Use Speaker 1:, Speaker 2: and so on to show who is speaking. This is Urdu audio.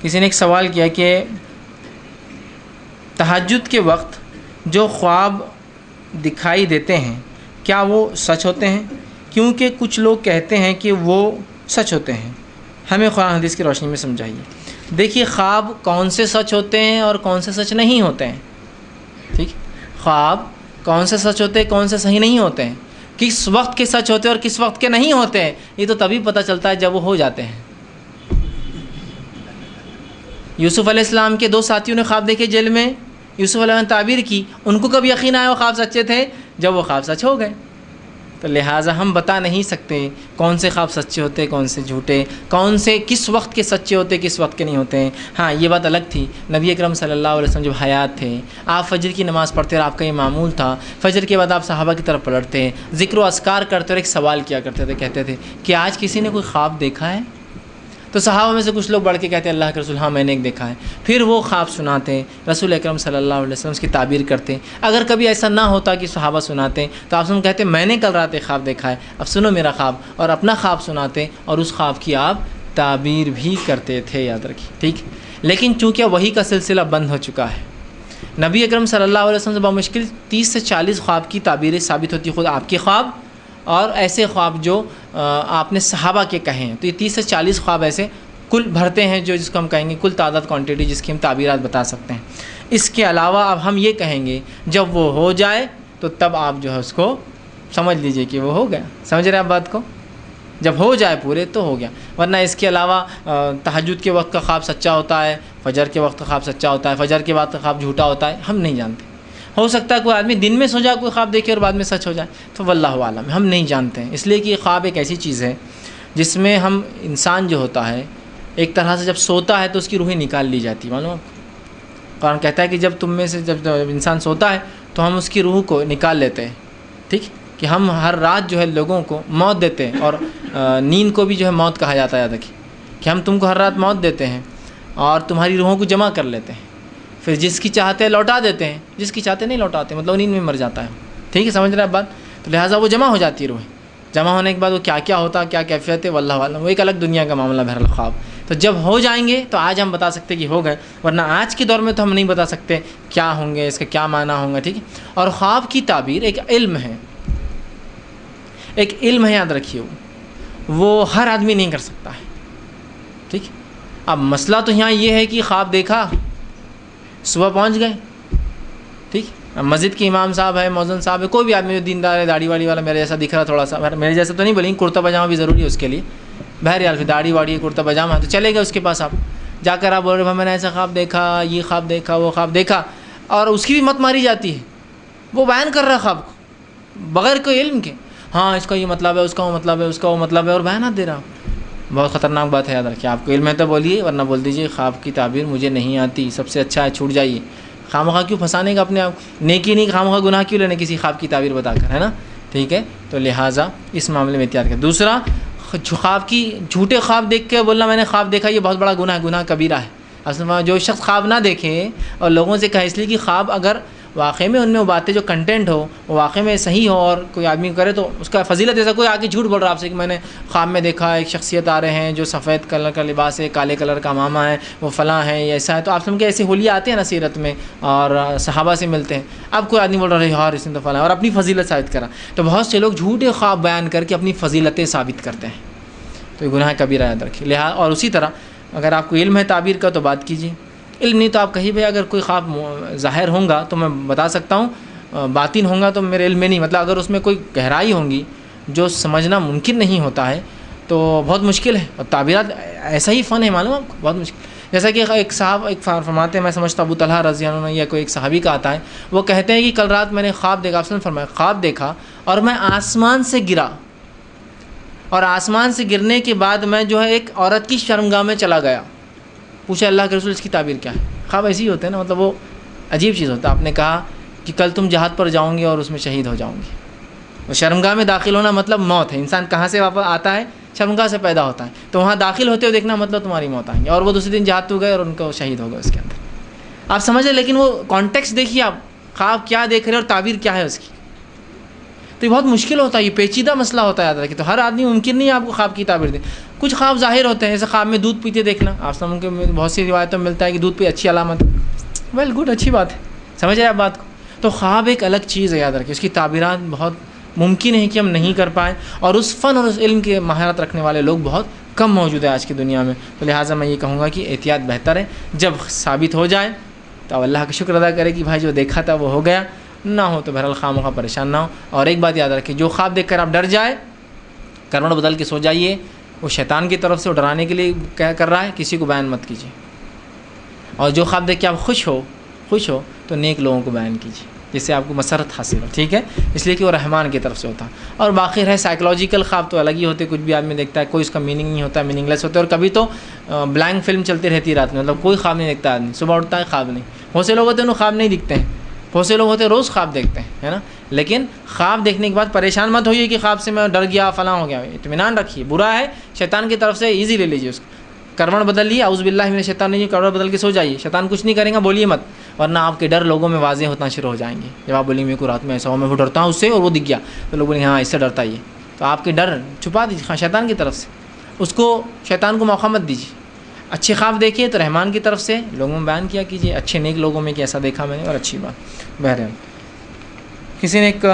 Speaker 1: کسی نے ایک سوال کیا کہ تہجد کے وقت جو خواب دکھائی دیتے ہیں کیا وہ سچ ہوتے ہیں؟ کیونکہ کچھ لوگ کہتے ہیں کہ وہ سچ ہوتے ہیں، ہمیں قرآن حدیث کی روشنی میں سمجھائیے۔ دیکھیے خواب کون سے سچ ہوتے ہیں اور کون سے سچ نہیں ہوتے ہیں، ٹھیک؟ خواب کون سے سچ ہوتے ہیں، کون سے صحیح نہیں ہوتے ہیں، کس وقت کے سچ ہوتے ہیں اور کس وقت کے نہیں ہوتے ہیں، یہ تو تبھی پتہ چلتا ہے جب وہ ہو جاتے ہیں۔ یوسف علیہ السلام کے 2 ساتھیوں نے خواب دیکھے جیل میں، یوسف علیہ السلام نے تعبیر کی، ان کو کب یقین آیا وہ خواب سچے تھے؟ جب وہ خواب سچ ہو گئے۔ تو لہٰذا ہم بتا نہیں سکتے کون سے خواب سچے ہوتے کون سے جھوٹے، کون سے کس وقت کے سچے ہوتے کس وقت کے نہیں ہوتے ہیں۔ ہاں یہ بات الگ تھی، نبی اکرم صلی اللہ علیہ وسلم جب حیات تھے، آپ فجر کی نماز پڑھتے اور آپ کا یہ معمول تھا، فجر کے بعد آپ صحابہ کی طرف پلٹتے، ذکر و اذکار کرتے اور ایک سوال کیا کرتے تھے، کہتے تھے کہ آج کسی نے کوئی خواب دیکھا ہے؟ تو صحابہ میں سے کچھ لوگ بڑھ کے کہتے ہیں اللہ کے رسول ہاں میں نے ایک دیکھا ہے۔ پھر وہ خواب سناتے، رسول اکرم صلی اللہ علیہ وسلم اس کی تعبیر کرتے۔ اگر کبھی ایسا نہ ہوتا کہ صحابہ سناتے تو آپ سن کہتے میں نے کل رات ایک خواب دیکھا ہے، اب سنو میرا خواب، اور اپنا خواب سناتے اور اس خواب کی آپ تعبیر بھی کرتے تھے، یاد رکھیے، ٹھیک؟ لیکن چونکہ وحی کا سلسلہ بند ہو چکا ہے، نبی اکرم صلی اللہ علیہ وسلم سے بمشکل 30 سے 40 خواب کی تعبیریں ثابت ہوتی، خود آپ کے خواب اور ایسے خواب جو آپ نے صحابہ کے کہے ہیں، تو یہ 30 سے 40 خواب ایسے کل بھرتے ہیں جو جس کو ہم کہیں گے کل تعداد کوانٹٹی جس کی ہم تعبیرات بتا سکتے ہیں۔ اس کے علاوہ اب ہم یہ کہیں گے جب وہ ہو جائے تو تب آپ جو ہے اس کو سمجھ لیجئے کہ وہ ہو گیا، سمجھ رہے ہیں آپ بات کو؟ جب ہو جائے پورے تو ہو گیا، ورنہ اس کے علاوہ تہجد کے وقت کا خواب سچا ہوتا ہے، فجر کے وقت کا خواب سچا ہوتا ہے، فجر کے بعد کا خواب جھوٹا ہوتا ہے، ہم نہیں جانتے۔ ہو سکتا ہے کوئی آدمی دن میں سو جائے کوئی خواب دیکھے اور بعد میں سچ ہو جائے، تو واللہ عالم ہم نہیں جانتے ہیں۔ اس لیے کہ خواب ایک ایسی چیز ہے جس میں ہم انسان جو ہوتا ہے ایک طرح سے جب سوتا ہے تو اس کی روحیں نکال لی جاتی ہے، معلوم آپ؟ قرآن کہتا ہے کہ جب تم میں سے جب انسان سوتا ہے تو ہم اس کی روح کو نکال لیتے ہیں، ٹھیک؟ کہ ہم ہر رات جو ہے لوگوں کو موت دیتے ہیں، اور نیند کو بھی جو ہے موت کہا جاتا ہے، یاد رکھیے کہ ہم تم کو ہر رات موت دیتے ہیں اور تمہاری روحوں کو جمع کر لیتے ہیں، پھر جس کی چاہتے ہیں لوٹا دیتے ہیں، جس کی چاہتے نہیں لوٹاتے، مطلب نیند میں مر جاتا ہے، ٹھیک ہے؟ سمجھ رہے ہیں بات؟ تو لہٰذا وہ جمع ہو جاتی ہے روحیں، جمع ہونے کے بعد وہ کیا کیا ہوتا، کیا کیفیت ہے واللہ عالم، وہ ایک الگ دنیا کا معاملہ بہرحال خواب۔ تو جب ہو جائیں گے تو آج ہم بتا سکتے کہ ہو گئے، ورنہ آج کے دور میں تو ہم نہیں بتا سکتے کیا ہوں گے، اس کا کیا معنی ہوں گا، ٹھیک ہے؟ اور خواب کی تعبیر ایک علم ہے، ایک علم ہے، یاد رکھیے وہ ہر آدمی نہیں کر سکتا ہے، ٹھیک؟ اب مسئلہ تو یہاں یہ ہے کہ خواب دیکھا، صبح پہنچ گئے، ٹھیک؟ اب مسجد کے امام صاحب ہے، مؤذن صاحب ہے، کوئی بھی آدمی جو دیندار ہے، داڑھی واڑی والا میرے جیسا دکھ رہا تھوڑا سا، میرے جیسا تو نہیں بولیں، کرتا پاجامہ بھی ضروری ہے اس کے لیے، بہرحال پھر داڑھی واڑی کرتا پاجامہ ہے تو چلے گئے اس کے پاس، آپ جا کر آپ بول رہے بھائی میں نے ایسا خواب دیکھا، یہ خواب دیکھا، وہ خواب دیکھا، اور اس کی بھی مت ماری جاتی ہے، وہ بیان کر رہا ہے خواب کو بغیر کوئی علم کے، ہاں اس کا یہ مطلب ہے، اس کا وہ مطلب ہے، اس کا وہ مطلب ہے، اور بیانات دے رہا۔ بہت خطرناک بات ہے، یاد رکھیے، آپ کو علم ہے تو بولیے، ورنہ بول دیجیے خواب کی تعبیر مجھے نہیں آتی، سب سے اچھا ہے چھوٹ جائیے۔ خامخواہ کیوں پھنسانے کا اپنے آپ کو، نیکی نہیں خامخواہ گناہ کیوں لینے کسی خواب کی تعبیر بتا کر، ہے نا؟ ٹھیک ہے، تو لہٰذا اس معاملے میں احتیاط کریں۔ دوسرا، خواب کی جھوٹے خواب دیکھ کے بولنا میں نے خواب دیکھا، یہ بہت بڑا گناہ ہے، گناہ کبیرہ ہے۔ اصل میں جو شخص خواب نہ دیکھے اور لوگوں سے کہے، اس لیے کہ خواب اگر واقعی میں ان میں وہ باتیں جو کنٹینٹ ہو وہ واقعی میں صحیح ہو اور کوئی آدمی کرے تو اس کا فضیلت، جیسا کوئی آگے جھوٹ بول رہا ہے آپ سے کہ میں نے خواب میں دیکھا ایک شخصیت آ رہے ہیں جو سفید کلر کا لباس ہے، کالے کلر کا عمامہ ہے، وہ فلاں ہے، یہ ایسا ہے، تو آپ سمجھ کے ایسے حلیہ آتے ہیں نا سیرت میں اور صحابہ سے ملتے ہیں، اب کوئی آدمی بول رہا ہے یار اس نے تو فلاں اور اپنی فضیلت ثابت کرا، تو بہت سے لوگ جھوٹے خواب بیان کر کے اپنی فضیلتیں ثابت کرتے ہیں، تو یہ گناہ کبیرہ یاد رکھیے۔ لہٰذا اور اسی طرح اگر آپ کو علم ہے تعبیر کا تو بات کیجیے، علم نہیں تو آپ کہیں بھائی اگر کوئی خواب ظاہر ہوں گا تو میں بتا سکتا ہوں، باطن ہوں گا تو میرے علم میں نہیں، مطلب اگر اس میں کوئی گہرائی ہوں گی جو سمجھنا ممکن نہیں ہوتا ہے تو بہت مشکل ہے، اور تعبیرات ایسا ہی فن ہے، معلوم آپ کو، بہت مشکل۔ جیسا کہ ایک صاحب ایک فرماتے ہیں، میں سمجھتا ابو طلحہ رضی اللہ عنہ یا کوئی ایک صحابی کا آتا ہے، وہ کہتے ہیں کہ کل رات میں نے خواب دیکھا، آپ نے فرمایا خواب دیکھا اور میں آسمان سے گرا، اور آسمان سے گرنے کے بعد میں جو ہے ایک عورت کی شرمگاہ میں چلا گیا۔ پوچھا اللہ کے رسول اس کی تعبیر کیا ہے؟ خواب ایسے ہی ہوتے ہیں نا، مطلب وہ عجیب چیز ہوتا ہے۔ آپ نے کہا کہ کل تم جہاد پر جاؤں گی اور اس میں شہید ہو جاؤں گی۔ وہ شرمگاہ میں داخل ہونا مطلب موت ہے، انسان کہاں سے واپس آتا ہے؟ شرمگاہ سے پیدا ہوتا ہے، تو وہاں داخل ہوتے ہوئے دیکھنا مطلب تمہاری موت آئیں گی، اور وہ دوسرے دن جہاد تو گئے اور ان کو شہید ہو گئے اس کے اندر۔ آپ سمجھ رہے، لیکن وہ کانٹیکسٹ دیکھیے، آپ خواب کیا دیکھ رہے اور تعبیر کیا ہے اس کی، تو یہ بہت مشکل ہوتا ہے، یہ پیچیدہ مسئلہ ہوتا ہے، یاد رکھیے۔ تو ہر آدمی ممکن نہیں آپ کو خواب کی تعبیر دے، کچھ خواب ظاہر ہوتے ہیں، جیسے خواب میں دودھ پیتے دیکھنا، آپ سب کے بہت سی روایتوں میں ملتا ہے کہ دودھ پہ اچھی علامت ہے، ویل گڈ، اچھی بات ہے، سمجھ آئے آپ بات کو. تو خواب ایک الگ چیز ہے، یاد رکھیں، اس کی تعبیرات بہت ممکن ہے کہ ہم نہیں کر پائیں، اور اس فن اور اس علم کے مہارت رکھنے والے لوگ بہت کم موجود ہیں آج کی دنیا میں. تو لہٰذا میں یہ کہوں گا کہ احتیاط بہتر ہے. جب ثابت ہو جائے تو اللہ کا شکر ادا کرے کہ بھائی جو دیکھا تھا وہ ہو گیا، نہ ہو تو بہرحال خواہ پریشان نہ ہو. اور ایک بات یاد رکھیں، جو خواب دیکھ کر آپ ڈر جائے، کروٹ بدل کے سو جائیے، وہ شیطان کی طرف سے ڈرانے کے لیے کیا کر رہا ہے، کسی کو بیان مت کیجیے. اور جو خواب دیکھ کے آپ خوش ہو تو نیک لوگوں کو بیان کیجیے، جس سے آپ کو مسرت حاصل ہو. ٹھیک ہے، اس لیے کہ وہ رحمان کی طرف سے ہوتا. اور باقی ہے سائیکلوجیکل خواب تو الگ ہی ہوتے، کچھ بھی آدمی دیکھتا ہے کوئی اس کا میننگ نہیں ہوتا، میننگ لیس ہوتا ہے. اور کبھی تو بلینک فلم چلتی رہتی ہے رات میں، مطلب کوئی خواب نہیں دیکھتا آدمی، صبح اٹھتا ہے خواب نہیں. بہت سے لوگ ہوتے ہیں انہیں خواب نہیں دکھتے ہیں، بہت سے لوگ ہوتے ہیں روز خواب دیکھتے ہیں، ہے نا. لیکن خواب دیکھنے کے بعد پریشان مت ہوئیے کہ خواب سے میں ڈر گیا فلاں ہو گیا. اطمینان رکھیے، برا ہے شیطان کی طرف سے، ایزی لے لیجیے اس کو. کروٹ بدل لیے، اعوذ باللہ من الشیطان الرجیم، کروٹ بدل کے سو جائیے. شیطان کچھ نہیں کرے گا، بولیے مت، ورنہ آپ کے ڈر لوگوں میں واضح ہونا شروع ہو جائیں گے. جب آپ بولیں گے میرے کو رات میں ایسا ہو، میں وہ ڈرتا ہوں اس سے اور وہ دکھ گیا، تو لوگ بولیں گے ہاں اس سے ڈرتا ہی ہے. تو آپ کے ڈر چھپا دیجیے شیطان کی طرف سے، اس کو شیطان کو موقع مت دیجیے. اچھے خواب دیکھیے تو رحمان کی طرف سے لوگوں میں بیان کیا کیجیے، اچھے نیک لوگوں میں کہ ایسا دیکھا میں نے اور اچھی بات. بہرحال کسی نے ایک